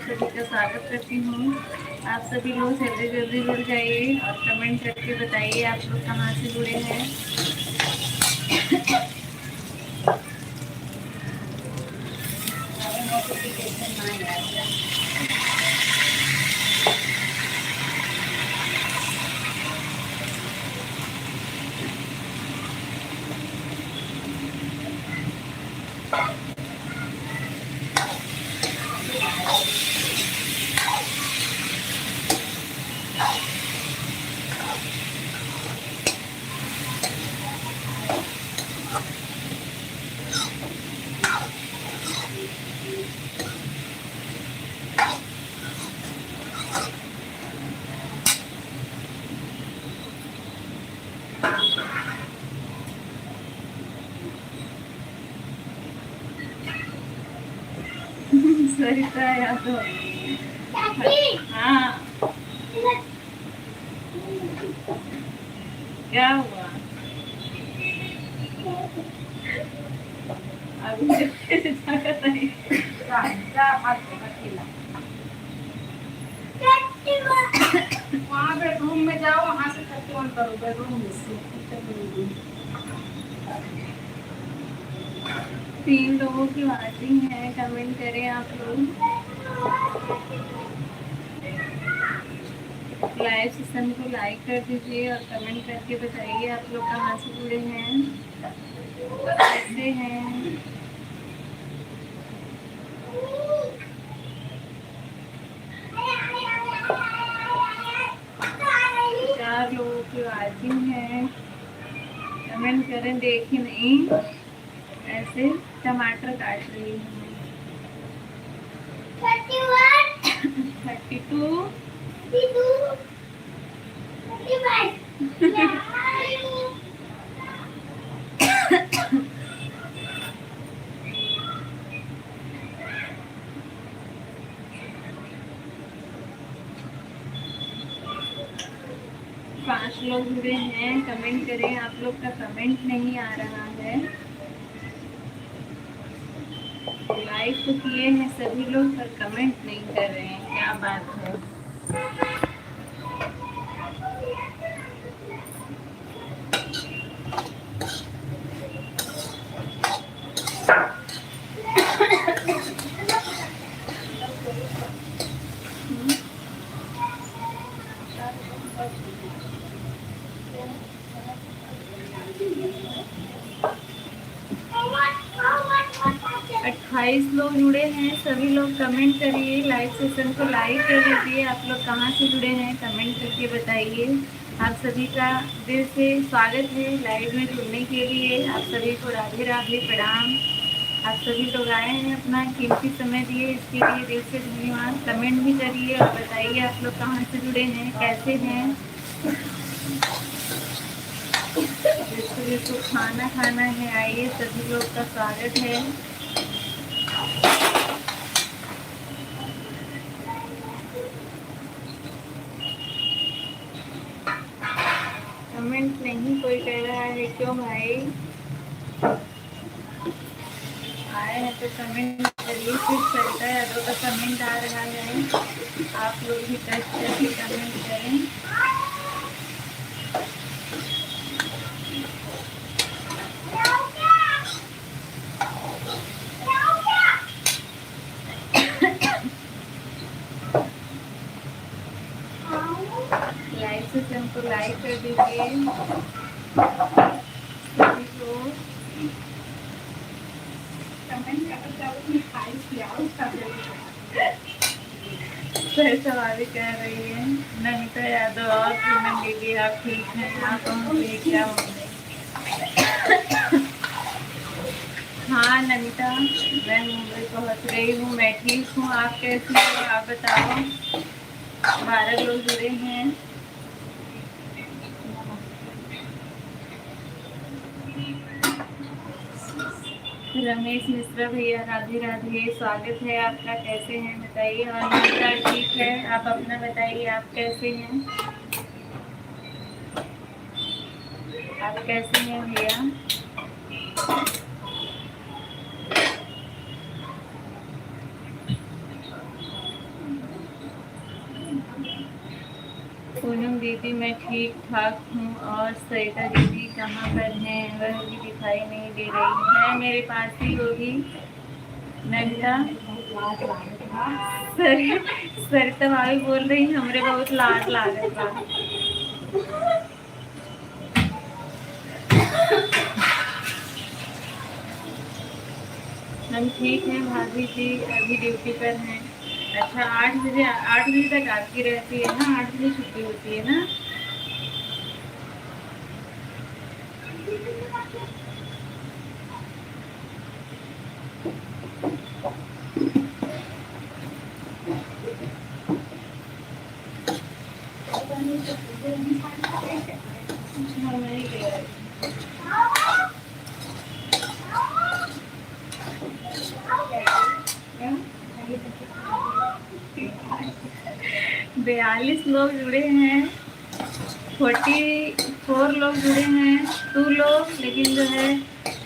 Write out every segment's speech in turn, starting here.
सभी का स्वागत करती हूँ। आप सभी लोग जल्दी जल्दी जुड़ जाइए और कमेंट करके बताइए आप लोग कहाँ से जुड़े हैं। सरिता यादव। हाँ, क्या हुआ? अभी वहाँ बेडरूम में जाओ, वहाँ से करके ऑन करो बेडरूम में से। 3 लोगों की वाचिंग है, कमेंट करें आप लोग। लाइव सेशन को लाइक कर दीजिए और कमेंट करके बताइए आप लोग कहाँ से जुड़े हैं, कैसे हैं। 4 लोगों की वाचिंग है, कमेंट करें। देखी नहीं, ऐसे टमाटर काट रही हूँ। 32 5 लोग जुड़े हैं, कमेंट करें। आप लोग का कमेंट नहीं आ रहा है। लाइक तो किए हैं सभी लोग पर कमेंट नहीं कर रहे हैं, क्या बात है। अट्ठाईस लोग जुड़े हैं, सभी लोग कमेंट करिए। लाइव सेशन को लाइक कर दीजिए। आप लोग कहाँ से जुड़े हैं कमेंट करके बताइए। आप सभी का दिल से स्वागत है लाइव में जुड़ने के लिए। आप सभी को राधे राधे, प्रणाम। आप सभी लोग आए हैं, अपना कीमती समय दिए, इसके लिए दिल से धन्यवाद। कमेंट भी करिए और बताइए आप लोग कहाँ से जुड़े हैं, कैसे हैं। जिसको खाना खाना है आइए, सभी लोग का स्वागत है। कमेंट नहीं कोई कर रहा है, क्यों भाई? आए हैं तो कमेंट करिए। फिर चलता है तो कमेंट आ रहा है, आप लोग भी टच करके कमेंट करें। लाइक सेशन को लाइक कर दीजिए सभी लोग। कमेंट कर जाओ, मिठाई खिलाओ सब। सवाल कह रही है नमिता यादव और पूनम दीदी, आप ठीक हैं? आप होंगे क्या होंगे? हाँ नमिता, मैं मुंबई पहुंच गई हूँ, मैं ठीक हूँ। आप कैसी हो, आप बताओ। 12 लोग जुड़े हैं। रमेश मिश्रा भैया, राधे राधे, स्वागत है आपका। कैसे हैं बताइए। और नमिता ठीक है, आप अपना बताइए, आप कैसे हैं? आप कैसे हैं भैया? पूनम दीदी मैं ठीक ठाक हूँ, और सरिता दीदी कहाँ पर हैं, वह भी दिखाई नहीं दे रही है। मेरे पास ही होगी नंदा। सरिता भाभी बोल रही हमरे बहुत लाड लागत बा। हम ठीक हैं भाभी जी, अभी ड्यूटी पर हैं। अच्छा, 8 बजे तक आपकी रहती है ना? 8 बजे छुट्टी होती है ना? बयालीस लोग जुड़े हैं, 44 लोग जुड़े हैं, 2 लोग, लेकिन जो है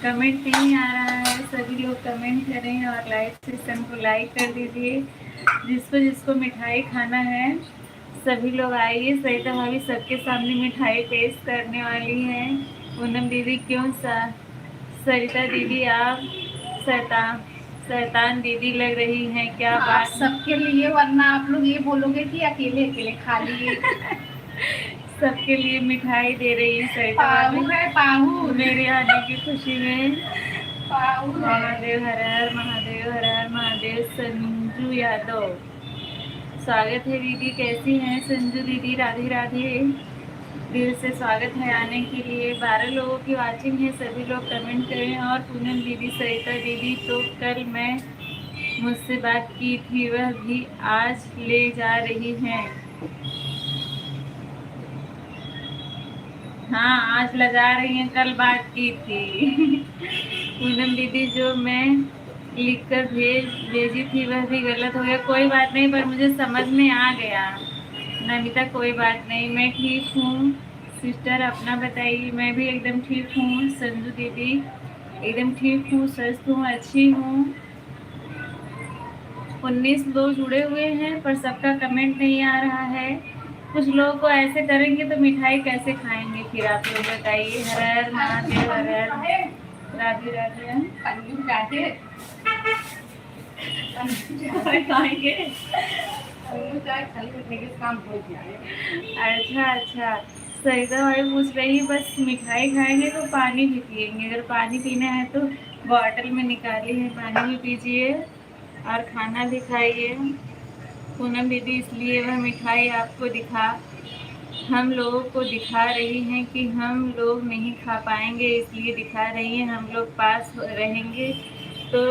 कमेंट नहीं आ रहा है। सभी लोग कमेंट करें और लाइव सेशन को लाइक कर दीजिए। जिसको जिसको मिठाई खाना है सभी लोग आइए। सरिता भाभी सबके सामने मिठाई पेश करने वाली हैं। पूनम दीदी क्यों सरिता दीदी आप शैतान दीदी लग रही हैं, क्या बात? सबके लिए, वरना आप लोग ये बोलोगे कि अकेले अकेले खा लिए। सबके लिए मिठाई दे रही है सरिता भाभी। पाहू मेरे आने की खुशी में। पाहू महादेव हर हर महादेव, हर हर महादेव। संजू यादव स्वागत है दीदी, कैसी हैं संजू दीदी? राधे राधे, दिल से स्वागत है आने के लिए। 12 लोगों की वाचिंग है, सभी लोग कमेंट करें। और पूनम दीदी, सरिता दीदी तो कल मैं मुझसे बात की थी, वह भी आज ले जा रही हैं। हाँ, आज लगा रही हैं, कल बात की थी। पूनम दीदी जो मैं लिखकर भेजी थी वह भी गलत हो गया। कोई बात नहीं, पर मुझे समझ में आ गया। नमिता कोई बात नहीं, मैं ठीक हूँ। सिस्टर अपना बताइए? मैं भी एकदम ठीक हूँ। संजू दीदी एकदम ठीक हूँ, स्वस्थ हूँ, अच्छी हूँ। 19 लोग जुड़े हुए हैं पर सबका कमेंट नहीं आ रहा है। कुछ लोगों को ऐसे करेंगे तो मिठाई कैसे खाएंगे फिर? आप लोग बताइए। हर हर महादेव, हर हर राधे राधे। खाएंगे। अच्छा, सरिता भाई पूछ रही बस मिठाई खाएंगे तो पानी भी पिएंगे? अगर पानी पीना है तो बॉटल में निकाली है, पानी भी पीजिए और खाना भी खाइए। पूनम दीदी इसलिए वह मिठाई आपको हम लोगों को दिखा रही हैं कि हम लोग नहीं खा पाएंगे, इसलिए दिखा रही हैं। हम लोग पास रहेंगे तो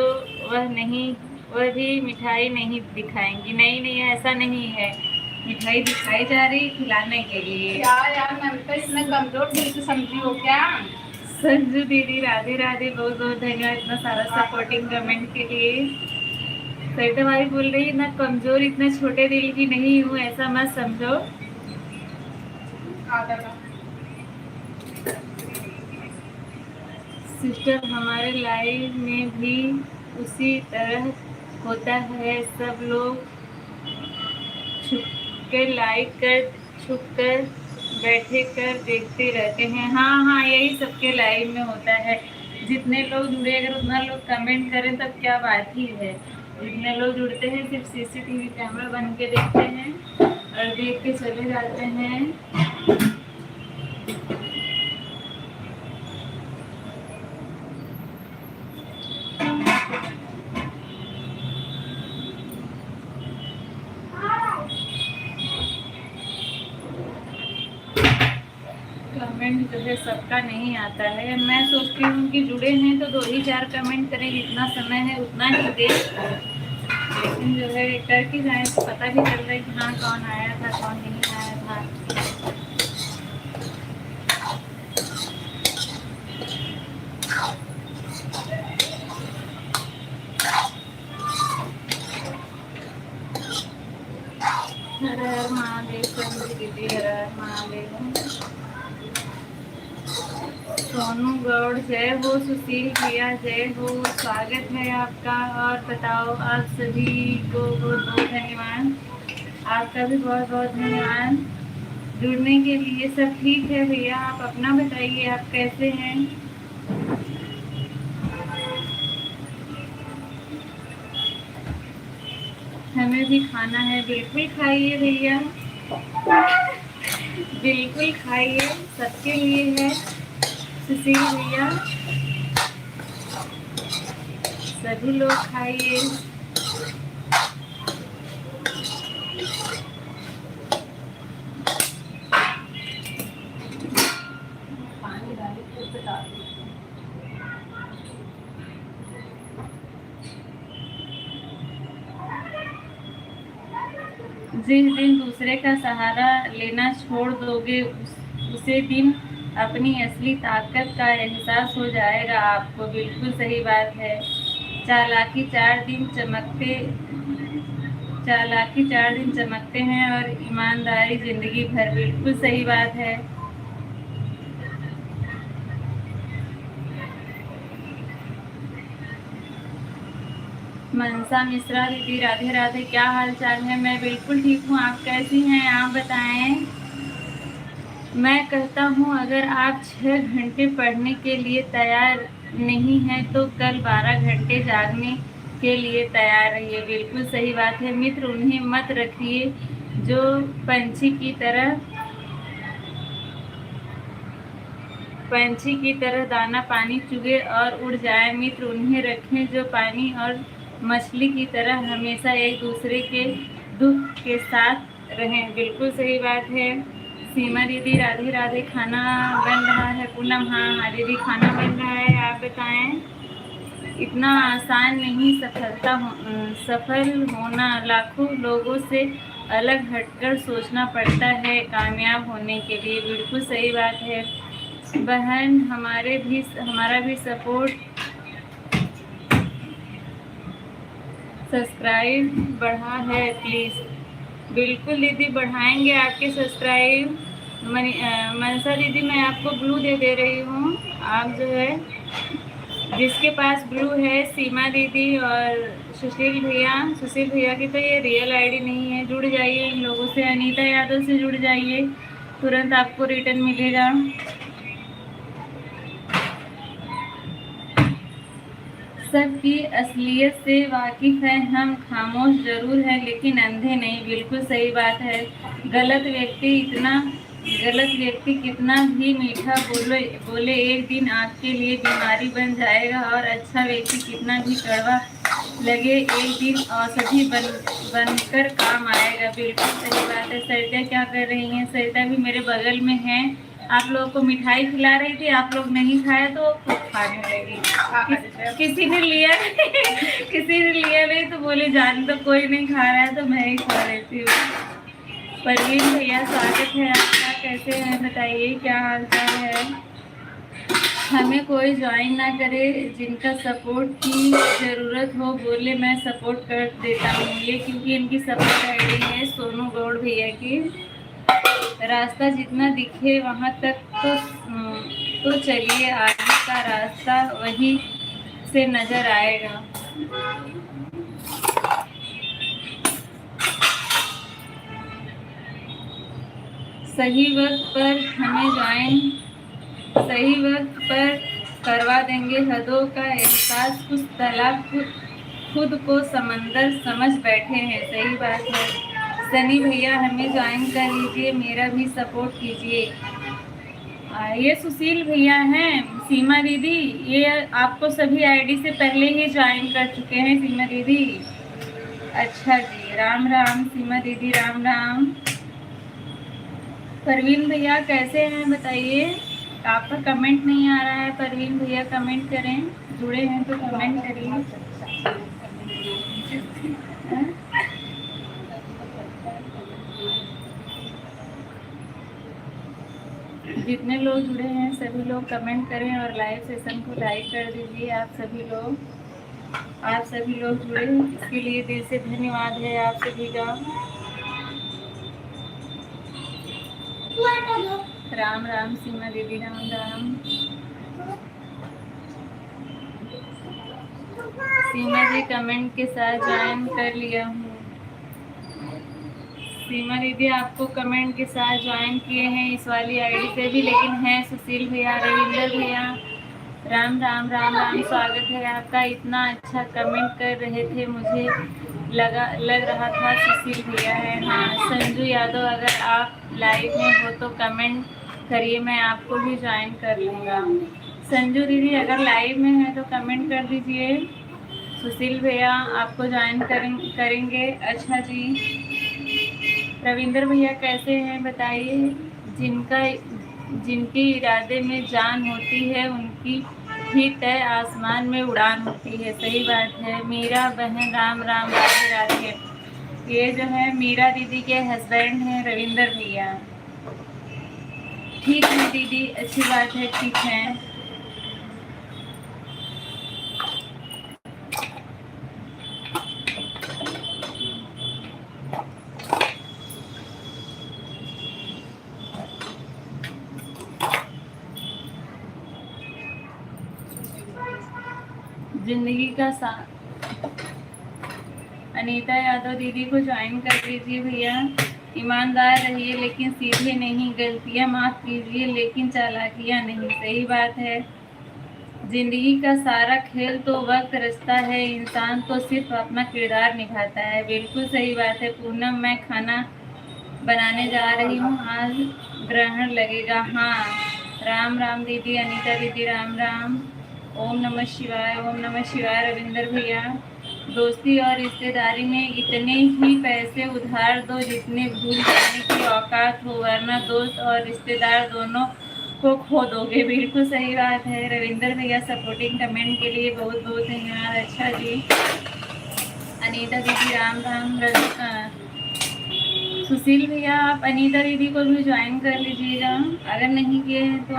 वह भी मिठाई नहीं दिखाएंगी। नहीं, ऐसा नहीं है, मिठाई दिखाई जा रही है खिलाने के लिए। यार मैं तो इतना कमजोर दिल से समझी हो क्या? संजू दीदी राधे राधे, बहुत बहुत धन्यवाद इतना सारा सपोर्टिंग कमेंट के लिए। सरिता भाई बोल रही ना कमजोर, इतने छोटे दिल की नहीं हूँ, ऐसा मत समझो। सिस्टर हमारे लाइफ में भी उसी तरह होता है, सब लोग छुपकर लाइक कर, छुपकर बैठे कर देखते रहते हैं। हाँ, यही सबके लाइफ में होता है। जितने लोग जुड़े, अगर उतना लोग कमेंट करें तब क्या बात ही है। जितने लोग जुड़ते हैं सिर्फ CCTV कैमरा बन के देखते हैं और देख के चले जाते हैं। कमेंट जो है सबका नहीं आता है। मैं सोचती हूँ कि जुड़े हैं तो 2 ही 4 कमेंट करें, जितना समय है उतना ही दे, लेकिन जो है करके जाए तो पता भी चल रहा है कि हाँ कौन आया था कौन नहीं आया था। हर हर महादेव। संजू दीदी हर हर महादेव। सोनू गौड़ जय हो। सुशील भैया जय हो, स्वागत है आपका। और बताओ, आप सभी को बहुत बहुत धन्यवाद, आपका भी बहुत बहुत धन्यवाद। जुड़ने के लिए। सब ठीक है भैया, आप अपना बताइए, आप कैसे हैं? हमें भी खाना है। बिल्कुल खाइए भैया, बिल्कुल खाइए, सबके लिए है। सुशील भैया, सभी लोग खाइए। पानी डाली फिर से डाल दी। जिस दिन दूसरे का सहारा लेना छोड़ दोगे उसे दिन अपनी असली ताकत का एहसास हो जाएगा आपको। बिल्कुल सही बात है। चालाकी 4 दिन चमकते चालाकी 4 दिन चमकते हैं और ईमानदारी जिंदगी भर। बिल्कुल सही बात है। मनसा मिश्रा दीदी, राधे राधे, क्या हाल चाल है? मैं बिल्कुल ठीक हूँ, आप कैसी हैं? आप बताएं। मैं कहता हूँ अगर आप 6 घंटे पढ़ने के लिए तैयार नहीं हैं तो कल 12 घंटे जागने के लिए तैयार रहिए। बिल्कुल सही बात है मित्र, उन्हें मत रखिए जो पंछी की तरह दाना पानी चुगे और उड़ जाए। मित्र उन्हें रखें जो पानी और मछली की तरह हमेशा एक दूसरे के दुख के साथ रहें। बिल्कुल सही बात है। सीमा दीदी, राधे राधे, खाना बन रहा है। पूनम, हाँ हाँ दीदी, खाना बन रहा है, आप बताएं। इतना आसान नहीं सफल होना। लाखों लोगों से अलग हटकर सोचना पड़ता है कामयाब होने के लिए। बिल्कुल सही बात है बहन, हमारा भी सब्सक्राइब बढ़ा है प्लीज़। बिल्कुल दीदी, बढ़ाएंगे आपके सब्सक्राइब। मनसा दीदी, मैं आपको ब्लू दे रही हूँ। आप जो है, जिसके पास ब्लू है, सीमा दीदी और सुशील भैया की तो ये रियल आईडी नहीं है। जुड़ जाइए इन लोगों से, अनीता यादव से जुड़ जाइए, तुरंत आपको रिटर्न मिलेगा। सबकी असलियत से वाकिफ है हम, खामोश जरूर है लेकिन अंधे नहीं। बिल्कुल सही बात है। गलत व्यक्ति कितना भी मीठा बोले एक दिन आपके लिए बीमारी बन जाएगा, और अच्छा व्यक्ति कितना भी कड़वा लगे एक दिन औषधि बनकर काम आएगा। बिल्कुल सही बात है। सरिता क्या कर रही हैं? सरिता भी मेरे बगल में है, आप लोगों को मिठाई खिला रही थी। आप लोग नहीं खाए तो खुद खाने लगी। किसी ने लिया नहीं तो बोले जान तो कोई नहीं खा रहा है तो मैं ही खा लेती हूँ। परवीन भैया, स्वागत है आपका, कैसे हैं बताइए, क्या हाल चाल है? हमें कोई ज्वाइन ना करे, जिनका सपोर्ट की ज़रूरत हो बोले मैं सपोर्ट कर देता हूँ। ये क्योंकि इनकी सपोर्ट आईडी है सोनू गौड़ भैया की। रास्ता जितना दिखे वहाँ तक तो चलिए, आगे का रास्ता वहीं से नज़र आएगा। सही वक्त पर करवा देंगे हदों का एहसास। कुछ तालाब खुद को समंदर समझ बैठे हैं। सही बात है। सनी भैया, हमें ज्वाइन कर लीजिए, मेरा भी सपोर्ट कीजिए। ये सुशील भैया हैं। सीमा दीदी, ये आपको सभी आईडी से पहले ही ज्वाइन कर चुके हैं सीमा दीदी। अच्छा जी, राम राम सीमा दीदी, राम राम। परवीन भैया कैसे हैं बताइए? आपका कमेंट नहीं आ रहा है। परवीन भैया कमेंट करें, जुड़े हैं तो कमेंट करिए। जितने लोग जुड़े हैं सभी लोग कमेंट करें और लाइव सेशन को लाइक कर दीजिए। आप सभी लोग जुड़े, इसके लिए दिल से धन्यवाद है आप सभी का। राम राम सीमा दीदी, राम राम। सीमा जी, कमेंट के साथ ज्वाइन कर लिया हूँ। सीमा दीदी आपको कमेंट के साथ ज्वाइन किए हैं इस वाली आईडी से भी, लेकिन हैं सुशील भैया, रविंदर भैया। राम राम राम राम, स्वागत है आपका। इतना अच्छा कमेंट कर रहे थे, मुझे लग रहा था सुशील भैया है। हाँ संजू यादव, अगर आप लाइव में हो तो कमेंट करिए, मैं आपको भी ज्वाइन कर लूँगा। संजू दीदी अगर लाइव में है तो कमेंट कर दीजिए। सुशील भैया आपको ज्वाइन करेंगे। अच्छा जी, रविंदर भैया कैसे हैं बताइए। जिनके इरादे में जान होती है उनकी ही तय आसमान में उड़ान होती है। सही बात है। मीरा बहन, राम राम, राधे राधे। ये जो है मीरा दीदी के हस्बैंड हैं रविंदर भैया। ठीक है दीदी, अच्छी बात है, ठीक है। जिंदगी का साथ, अनीता यादव दीदी को ज्वाइन कर दीजिए भैया। ईमानदार रहिए लेकिन सीधे नहीं, गलतियां माफ कीजिए लेकिन चालाकियां नहीं। सही बात है। जिंदगी का सारा खेल तो वक्त रचता है, इंसान तो सिर्फ अपना किरदार निभाता है। बिल्कुल सही बात है। पूनम, मैं खाना बनाने जा रही हूँ, आज ग्रहण लगेगा। हाँ राम राम दीदी, अनीता दीदी राम राम। ओम नमः शिवाय, ओम नमः शिवाय। रविंदर भैया, दोस्ती और रिश्तेदारी में इतने ही पैसे उधार दो जितने भूल जाने की औकात हो, वरना दोस्त और रिश्तेदार दोनों को खो दोगे। बिल्कुल सही बात है। रविंदर भैया सपोर्टिंग कमेंट के लिए बहुत बहुत धन्यवाद। अच्छा जी, अनीता दीदी राम राम। सुशील भैया आप अनीता दीदी को भी ज्वाइन कर लीजिएगा अगर नहीं किए हैं तो।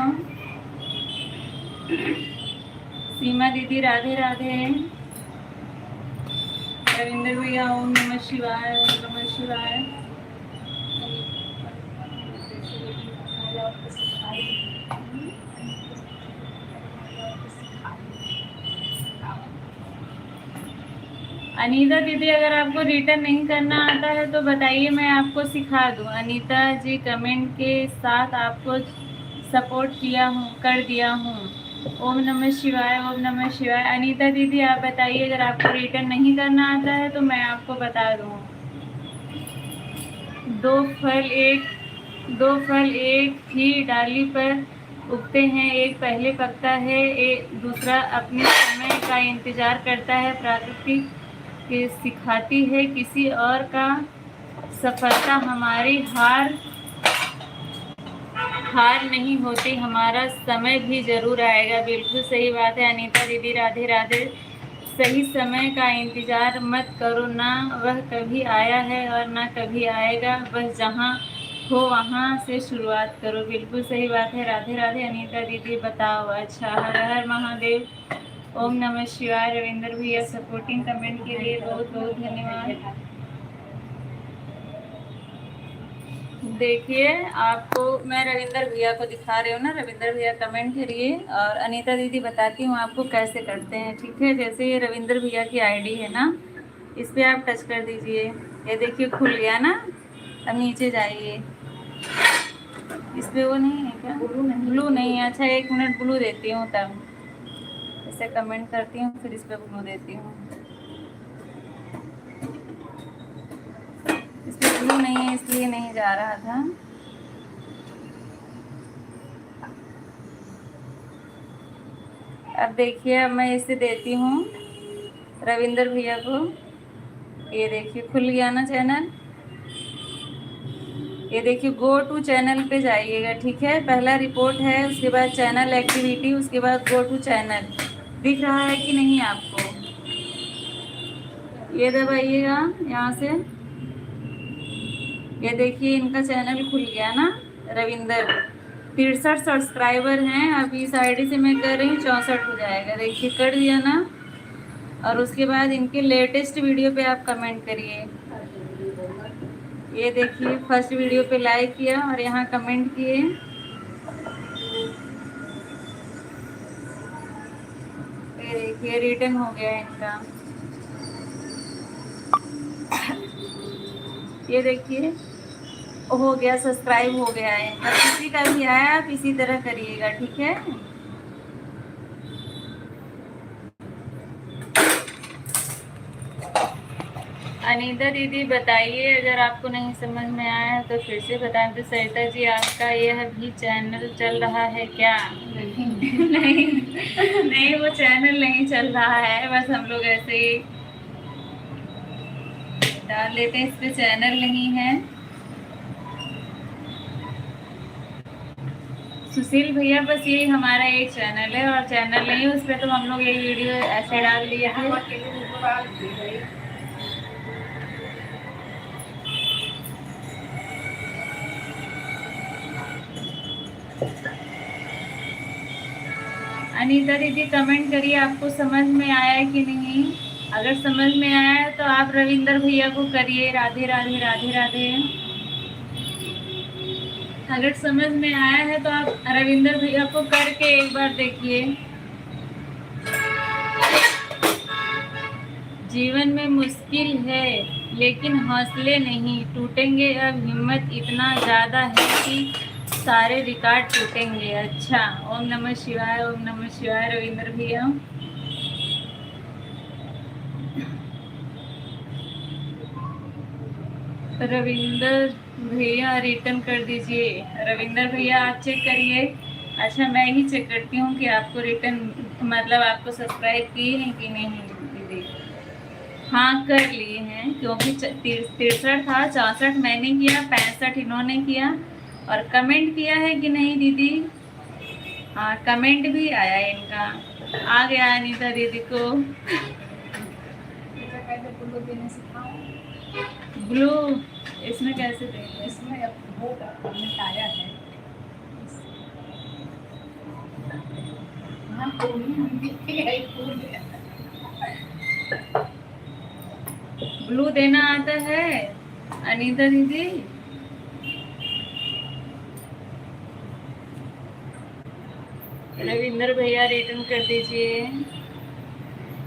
सीमा दीदी राधे राधे। रविंदर भैया ओम नमः शिवाय, ओम नमः शिवाय। अनीता दीदी अगर आपको रिटर्न नहीं करना आता है तो बताइए, मैं आपको सिखा दूँ। अनीता जी कमेंट के साथ आपको सपोर्ट कर दिया हूँ। ओम नमः शिवाय, ओम नमः शिवाय। अनीता दीदी आप बताइए, अगर आपको रिटर्न नहीं करना आता है तो मैं आपको बता दूँ। दो फल एक ही डाली पर उगते हैं, एक पहले पकता है, दूसरा अपने समय का इंतजार करता है। प्रकृति के सिखाती है किसी और का सफलता हमारी हार नहीं होती, हमारा समय भी जरूर आएगा। बिल्कुल सही बात है अनीता दीदी, राधे राधे। सही समय का इंतजार मत करो, ना वह कभी आया है और ना कभी आएगा, बस जहाँ हो वहाँ से शुरुआत करो। बिल्कुल सही बात है। राधे राधे अनीता दीदी। बताओ। अच्छा, हर हर महादेव, ओम नमः शिवाय। रविंदर भैया सपोर्टिंग कमेंट के लिए बहुत बहुत धन्यवाद। देखिए आपको मैं रविंदर भैया को दिखा रही हूँ ना, रविंदर भैया कमेंट करिए और अनीता दीदी बताती हूँ आपको कैसे करते हैं। ठीक है, जैसे ये रविंदर भैया की आईडी है ना, इस पर आप टच कर दीजिए। ये देखिए खुल गया ना। अब नीचे जाइए, इस पर वो नहीं है क्या, ब्लू नहीं है। अच्छा 1 मिनट ब्लू देती हूँ, तब इसे कमेंट करती हूँ, फिर इस पर ब्लू देती हूँ। इस पर ब्लू नहीं है इसलिए नहीं जा रहा था। अब देखिए, अब मैं इसे देती हूँ रविंदर भैया को। ये देखिए खुल गया ना चैनल। ये देखिए गो टू चैनल पे जाइएगा। ठीक है, पहला रिपोर्ट है, उसके बाद चैनल एक्टिविटी, उसके बाद गो टू चैनल। दिख रहा है कि नहीं आपको? ये दबाइएगा यहाँ से। ये देखिए इनका चैनल खुल गया ना, रविंदर। 63 सब्सक्राइबर हैं। अभी इस आईडी से मैं कर रही हूँ, 64 हो जाएगा। देखिए कर दिया ना। और उसके बाद इनके लेटेस्ट वीडियो पे आप कमेंट करिए। ये देखिए फर्स्ट वीडियो पे लाइक किया और यहाँ कमेंट किए। ये देखिए रिटर्न हो गया इनका। ये देखिए हो गया, सब्सक्राइब हो गया है। अब किसी का भी आया आप इसी तरह करिएगा, ठीक है। अनीता दीदी बताइए, अगर आपको नहीं समझ में आया तो फिर से बताएं। तो सरिता जी आपका यह भी चैनल चल रहा है क्या? नहीं नहीं, वो चैनल नहीं चल रहा है, बस हम लोग ऐसे ही डाल लेते हैं, इस पे चैनल नहीं है। सुशील भैया बस यही हमारा एक चैनल है, और चैनल नहीं उस पर तो हम लोग ये वीडियो ऐसे डाल दिए थे। अनीता दीदी कमेंट करिए, आपको समझ में आया कि नहीं। अगर समझ में आया है तो आप रविंदर भैया को करिए राधे राधे राधे राधे। अगर समझ में आया है तो आप रविंदर भैया को करके एक बार देखिए। जीवन में मुश्किल है लेकिन हौसले नहीं टूटेंगे, अब हिम्मत इतना ज़्यादा है कि सारे रिकॉर्ड टूटेंगे। अच्छा, ओम नमः शिवाय, ओम नमः शिवाय रविंद्र भैया। रविंदर भैया रिटर्न कर दीजिए। रविंदर भैया आप चेक करिए। अच्छा, मैं ही चेक करती हूँ कि आपको रिटर्न मतलब आपको सब्सक्राइब की है कि नहीं दीदी। हाँ कर लिए हैं, क्योंकि 63 था, 64 मैंने किया, 65 इन्होंने किया। और कमेंट किया है कि नहीं दीदी? हाँ कमेंट भी आया इनका, आ गया अनीता दीदी को। ब्लू इसमें कैसे देंगे? इसमें आया है। ब्लू देना आता है अनीता दीदी? रविंदर भैया रिटर्न कर दीजिए।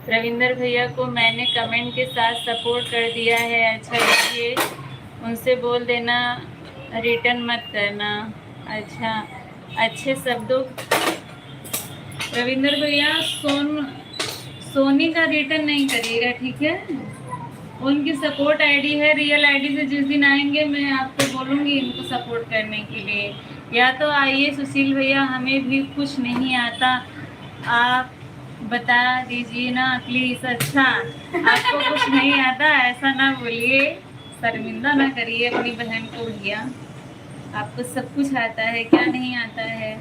रविंदर भैया को मैंने कमेंट के साथ सपोर्ट कर दिया है। अच्छा देखिए, उनसे बोल देना रिटर्न मत करना। अच्छा, अच्छे शब्दों। रविंदर भैया सोनी का रिटर्न नहीं करिएगा, ठीक है। उनकी सपोर्ट आईडी है, रियल आईडी से जिस दिन आएंगे मैं आपको बोलूँगी इनको सपोर्ट करने के लिए। या तो आइए सुशील भैया, हमें भी कुछ नहीं आता, आप बता दीजिए ना प्लीज़। अच्छा, आपको कुछ नहीं आता ऐसा ना बोलिए, शर्मिंदा ना करिए अपनी बहन को भैया। आपको सब कुछ आता है, क्या नहीं आता है?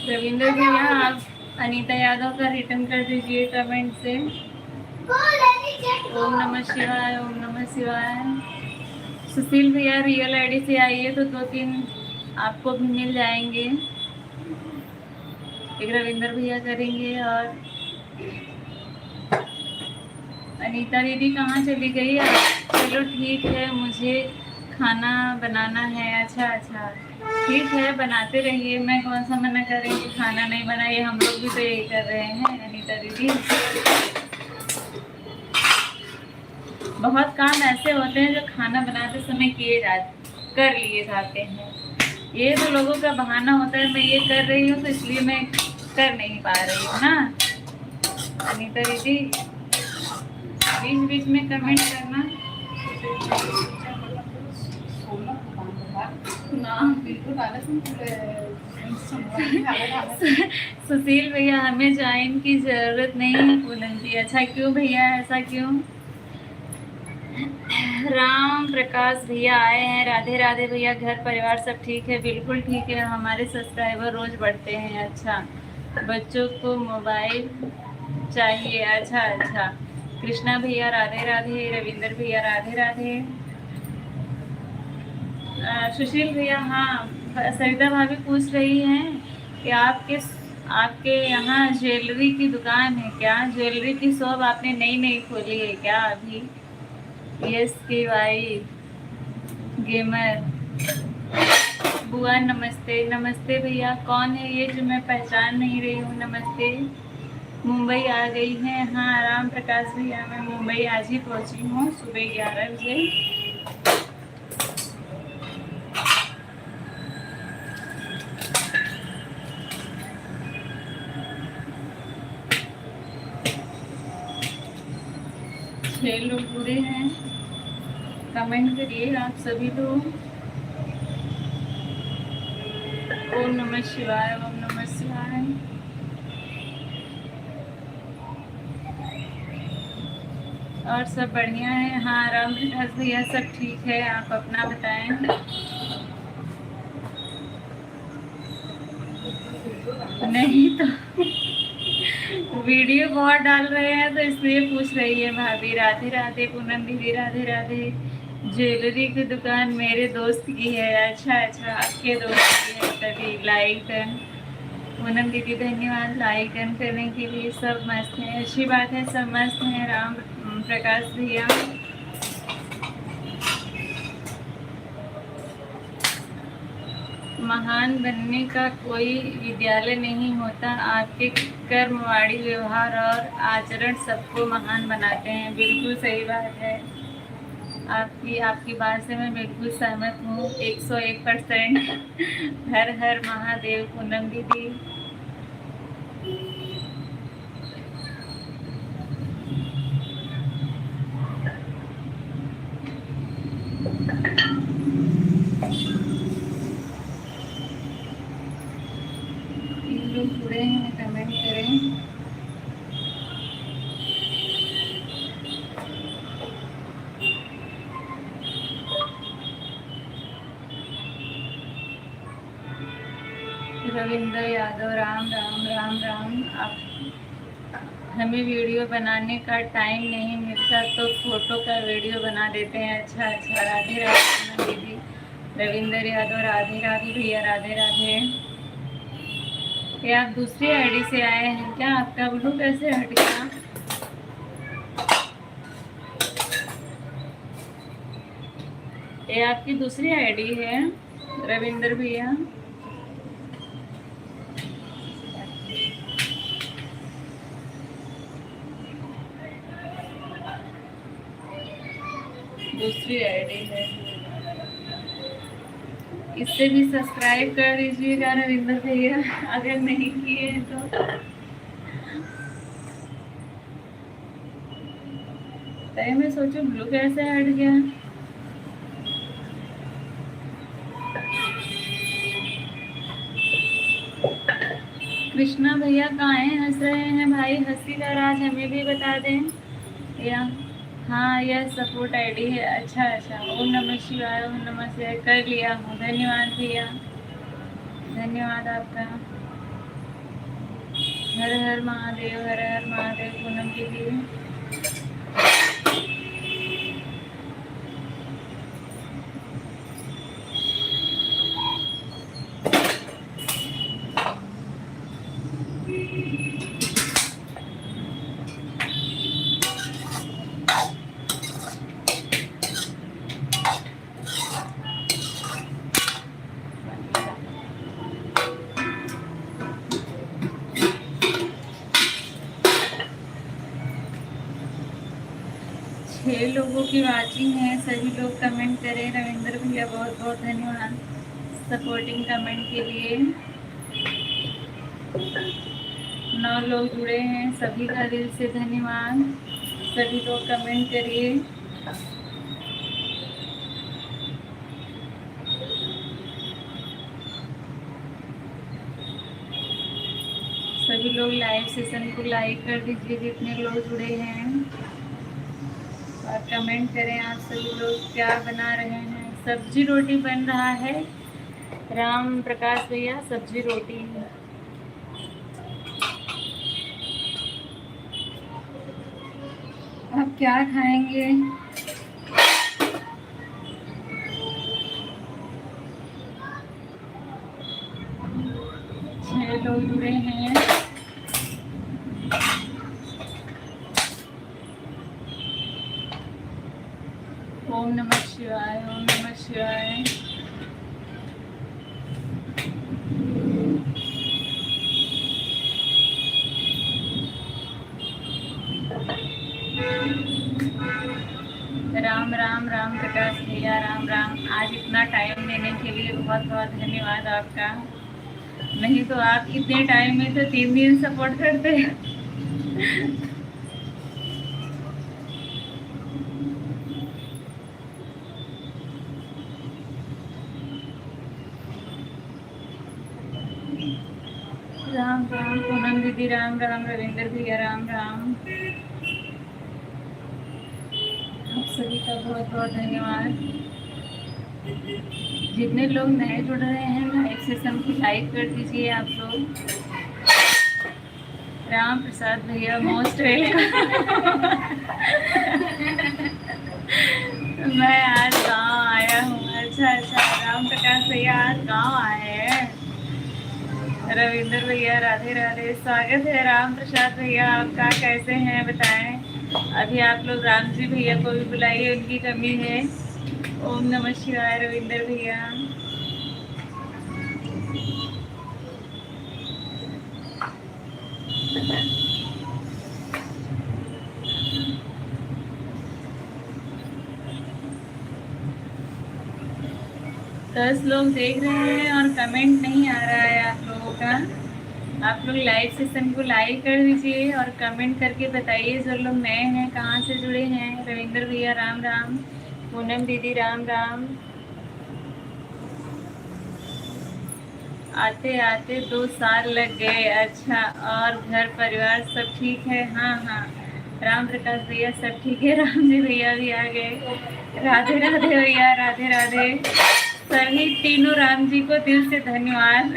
रविंद्र भैया आप अनीता यादव का रिटर्न कर दीजिए कमेंट से। ओम नमः शिवाय, ओम नमः शिवाय। सुशील भैया रियल आईडी से आइए तो 2-3 आपको भी मिल जाएंगे। एक रविंद्र भैया करेंगे। और अनीता दीदी कहाँ चली गई आप? चलो ठीक है, मुझे खाना बनाना है। अच्छा ठीक है, बनाते रहिए, मैं कौन सा मना कर रही हूँ खाना नहीं बनाइए, हम लोग भी तो यही कर रहे हैं अनीता दीदी। बहुत काम ऐसे होते हैं जो खाना बनाते समय कर लिए जाते हैं। ये तो लोगों का बहाना होता है, मैं ये कर रही हूँ तो इसलिए मैं कर नहीं पा रही हूँ ना। अनीता दीदी बीच बीच में कमेंट करना ना, बिल्कुल। सुशील भैया हमें ज्वाइन की जरूरत नहीं है पूनम जी। अच्छा क्यों भैया, ऐसा क्यों? राम प्रकाश भैया आए हैं। राधे राधे भैया, घर परिवार सब ठीक है? बिल्कुल ठीक है, हमारे सब्सक्राइबर रोज बढ़ते हैं। अच्छा, बच्चों को मोबाइल चाहिए। अच्छा, कृष्णा भैया राधे राधे, रविंदर भैया राधे राधे। सुशील भैया, हाँ सरिता भाभी पूछ रही हैं कि आपके यहाँ ज्वेलरी की दुकान है क्या? ज्वेलरी की शॉप आपने नई खोली है क्या अभी? यस के वाई गेमर बुआ नमस्ते। नमस्ते भैया, कौन है ये जो मैं पहचान नहीं रही हूँ? नमस्ते। मुंबई आ गई है। हाँ राम प्रकाश भैया, मैं मुंबई आज ही पहुंची हूँ सुबह 11 बजे। छह लोग जुड़े हैं, कमेंट करिए आप सभी लोग। ओम नमः शिवाय, ओम नमः शिवाय। और सब बढ़िया है। हाँ राम प्रकाश भैया सब ठीक है, आप अपना बताएं। नहीं तो वीडियो बहुत डाल रहे हैं तो इसलिए पूछ रही है भाभी। राधे राधे पूनम दीदी, राधे राधे। ज्वेलरी की दुकान मेरे दोस्त की है। अच्छा अच्छा, आपके दोस्त की है तभी लाइक। पूनम दीदी धन्यवाद लाइक करने के लिए। सब मस्त है, अच्छी बात है, सब मस्त है। राम प्रकाश भैया महान बनने का कोई विद्यालय नहीं होता, आपके कर्मवाणी व्यवहार और आचरण सबको महान बनाते हैं। बिल्कुल सही बात है आपकी बात से मैं बिल्कुल सहमत हूँ 101%। हर हर महादेव पूनम दीदी। लोग जुड़े हैं कमेंट करें। रविंद्र यादव, राम राम राम राम। आप हमें वीडियो बनाने का टाइम नहीं मिलता तो फोटो का वीडियो बना देते हैं। अच्छा अच्छा, राधे राधे दीदी। रविंद्र यादव, राधे राधे भैया, राधे राधे। ये आप दूसरी आईडी से आए हैं क्या? आपका ब्लू कैसे हट गया? ये आपकी दूसरी आईडी है रविंद्र भैया? दूसरी आईडी है, इससे भी सब्सक्राइब कर दीजिएगा रविंद्र भैया अगर नहीं किए हैं तो। मैं सोचूं ब्लू कैसे हट गया। कृष्णा भैया कहाँ हैं? हंस रहे हैं भाई, हंसी का राज हमें भी बता दें। या हाँ यह सपोर्ट आईडी है। अच्छा अच्छा, ओम नमः शिवाय, ओम नमः शिवाय कर लिया हूँ। धन्यवाद भैया, धन्यवाद आपका। हर हर महादेव, हर हर महादेव पूनम के लिए। छह लोगों की वाचिंग है, सभी लोग कमेंट करें। रविंद्र भैया बहुत बहुत धन्यवाद सपोर्टिंग कमेंट के लिए। 9 लोग जुड़े हैं, सभी का दिल से धन्यवाद। सभी लोग कमेंट करिए। सभी लोग लाइव सेशन को लाइक कर दीजिए जितने लोग जुड़े हैं, और कमेंट करें आप सभी लोग क्या बना रहे हैं। सब्जी रोटी बन रहा है राम प्रकाश भैया, सब्जी रोटी। आप क्या खाएंगे? छह लोग जुड़े हैं। ओम नमः शिवाय, ओम नमः शिवाय। राम राम राम प्रकाश भैया, राम राम। आज इतना टाइम देने के लिए बहुत बहुत धन्यवाद आपका। नहीं तो आप इतने टाइम में तो 3 दिन सपोर्ट करते। राम राम पूनम दीदी, राम राम रविंदर भैया, राम राम। आप सभी का बहुत बहुत धन्यवाद। जितने लोग नए जुड़ रहे हैं लाइव सेशन को लाइक कर दीजिए आप लोग। राम प्रसाद भैया मोस्ट वेलकम। मैं आज गांव आया हूँ। अच्छा अच्छा, राम प्रकाश भैया आज गांव आए हैं। रविंदर भैया राधे राधे, स्वागत है। राम प्रसाद भैया आपका, कैसे हैं बताएं। अभी आप लोग राम जी भैया को भी बुलाइए, उनकी कमी है। ओम नमः शिवाय रविंदर भैया। दस लोग देख रहे हैं और कमेंट नहीं आ रहा है आप लोगों का। आप लोग लाइव सेशन को लाइक कर दीजिए और कमेंट करके बताइए जो लोग नए हैं कहाँ से जुड़े हैं। रविंदर भैया राम राम, पूनम दीदी राम राम। आते आते 2 साल लग गए। अच्छा, और घर परिवार सब ठीक है? हाँ हाँ, राम प्रकाश भैया सब ठीक है। राम जी भैया भी आ गए। राधे राधे भैया, राधे राधे। सभी तीनों राम जी को दिल से धन्यवाद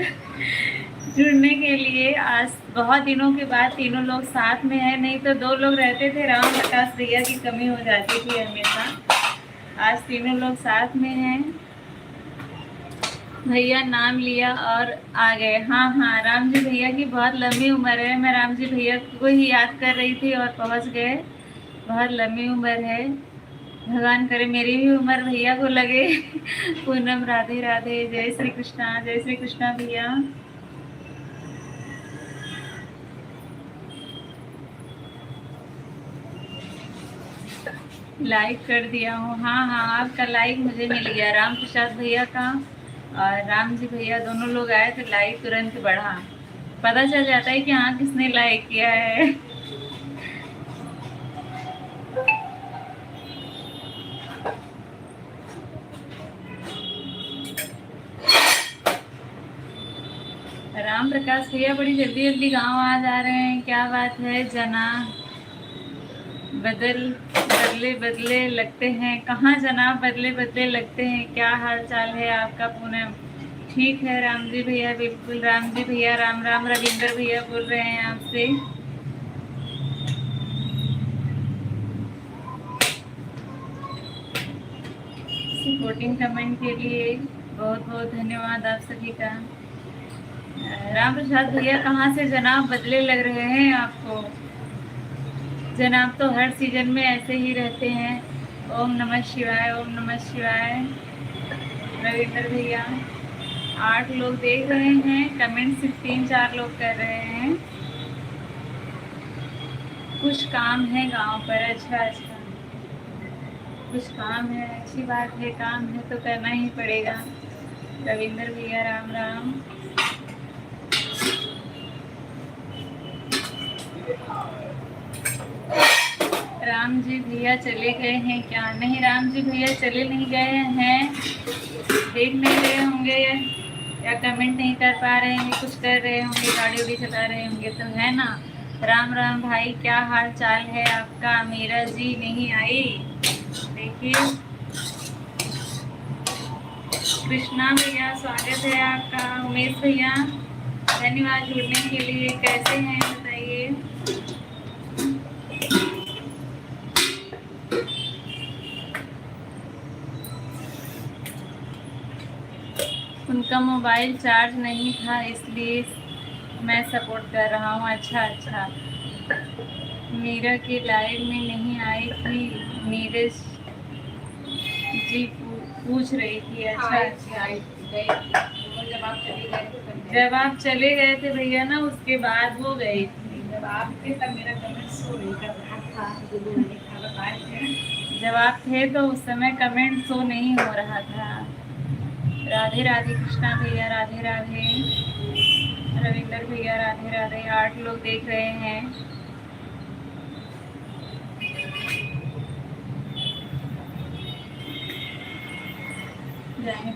जुड़ने के लिए। आज बहुत दिनों के बाद तीनों लोग साथ में हैं, नहीं तो 2 लोग रहते थे, राम प्रकाश भैया की कमी हो जाती थी हमेशा। आज तीनों लोग साथ में हैं। भैया नाम लिया और आ गए। हाँ हाँ, राम जी भैया की बहुत लंबी उम्र है। मैं राम जी भैया को ही याद कर रही थी और पहुंच गए। बहुत लंबी उम्र है, भगवान करे मेरी भी उम्र भैया को लगे। पूनम राधे राधे, जय श्री कृष्णा, जय श्री कृष्णा भैया। लाइक कर दिया हूँ। हाँ हाँ, आपका लाइक मुझे मिल गया, राम प्रसाद भैया का और राम जी भैया दोनों लोग आए तो लाइक तुरंत बढ़ा। पता चल जाता है कि हाँ किसने लाइक किया है। राम प्रकाश भैया बड़ी जल्दी जल्दी गांव आ जा रहे हैं, क्या बात है। जना बदले बदले लगते हैं। कहाँ जनाब बदले बदले लगते हैं। क्या हाल चाल है आपका पूनम? ठीक है राम जी भैया, बिल्कुल। राम जी भैया राम राम। रविंदर भैया बोल रहे हैं आपसे। सपोर्टिंग कमेंट के लिए बहुत बहुत धन्यवाद आप सभी का। राम प्रसाद भैया कहाँ से जनाब बदले लग रहे हैं आपको? जनाब तो हर सीजन में ऐसे ही रहते हैं। ओम नमः शिवाय, ओम नमः शिवाय। रविंदर भैया 8 लोग देख रहे हैं, कमेंट सिर्फ 3-4 लोग कर रहे हैं। कुछ काम है गांव पर। अच्छा अच्छा, कुछ काम है, अच्छी बात है। काम है तो करना ही पड़ेगा। रविंदर भैया राम राम। राम जी भैया चले गए हैं क्या? नहीं, राम जी भैया चले नहीं गए हैं, देख नहीं रहे होंगे या कमेंट नहीं कर पा रहे होंगे, कुछ कर रहे होंगे, गाड़ी उड़ी चला रहे होंगे तो, है ना। राम राम भाई, क्या हाल चाल है आपका? मीरा जी नहीं आई, देखिए। कृष्णा भैया स्वागत है आपका। उमेश भैया धन्यवाद जुड़ने के लिए। कैसे हैं बताइए। उनका मोबाइल चार्ज नहीं था इसलिए मैं सपोर्ट कर रहा हूँ। अच्छा अच्छा, मीरा की लाइव में नहीं आई थी, नीरज जी पूछ रही थी। अच्छा अच्छा, जब आप चले गए थे भैया ना, उसके बाद वो गई थी। जब आपके तब मेरा कमेंट शो नहीं कर रहा था। जब आप थे तो उस समय कमेंट शो नहीं हो रहा था। राधे राधे कृष्णा भैया, राधे राधे। रविंदर भैया राधे राधे। 8 लोग देख रहे हैं। जाने